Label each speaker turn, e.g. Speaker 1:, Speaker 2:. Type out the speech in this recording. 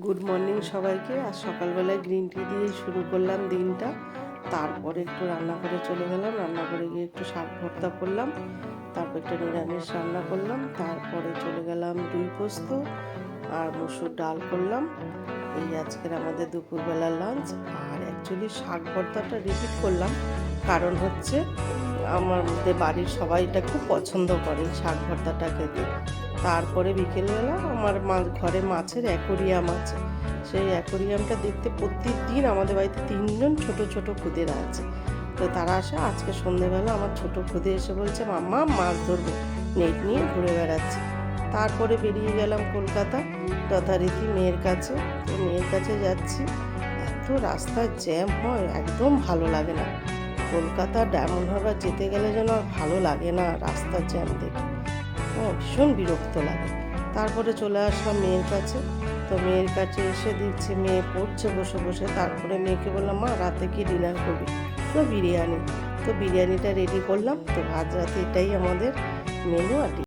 Speaker 1: Good morning সবাইকে। আজ সকালবেলায় গ্রিন টি দিয়ে শুরু করলাম দিনটা। তারপরে একটু রান্না করে চলে গেলাম, রান্না করে গিয়ে একটু শাক ভর্তা করলাম, তারপর একটা নিরামিষ রান্না করলাম, তারপরে চলে গেলাম দই পোস্ত আর মসুর ডাল করলাম। এই আজকের আমাদের দুপুরবেলার লাঞ্চ। আর অ্যাকচুয়ালি শাক ভর্তাটা রিপিট করলাম কারণ হচ্ছে আমাদের বাড়ির সবাই এটা খুব পছন্দ করে শাক ভর্তাটা খেতে। তারপরে বিকেলবেলা আমার ঘরে মাছের অ্যাকোরিয়াম আছে, সেই অ্যাকোরিয়ামটা দেখতে প্রত্যেক দিন আমাদের বাড়িতে 3জন ছোট ছোট খুদেরা আছে। তো তারা আসে, আজকে সন্ধেবেলা আমার ছোট খুদে এসে বলছে মাম্মা মাছ ধরবো, নেট নিয়ে ঘুরে বেড়াচ্ছে। তারপরে বেরিয়ে গেলাম কলকাতা, যথারীতি মেয়ের কাছে। তো মেয়ের কাছে যাচ্ছি, এত রাস্তার জ্যাম হয়, একদম ভালো লাগে না। কলকাতা ডায়মন্ড হারবার যেতে গেলে যেন আর ভালো লাগে না রাস্তার জ্যাম দেখে, ভীষণ বিরক্ত লাগে। তারপরে চলে আসলাম মেয়ের কাছে। তো মেয়ের কাছে এসে দিচ্ছে, মেয়ে পড়ছে বসে বসে। তারপরে মেয়েকে বললাম মা রাতে কি ডিনার করবি? তো বিরিয়ানি। তো বিরিয়ানিটা রেডি করলাম। তো আজ রাতে এটাই আমাদের মেনু। আর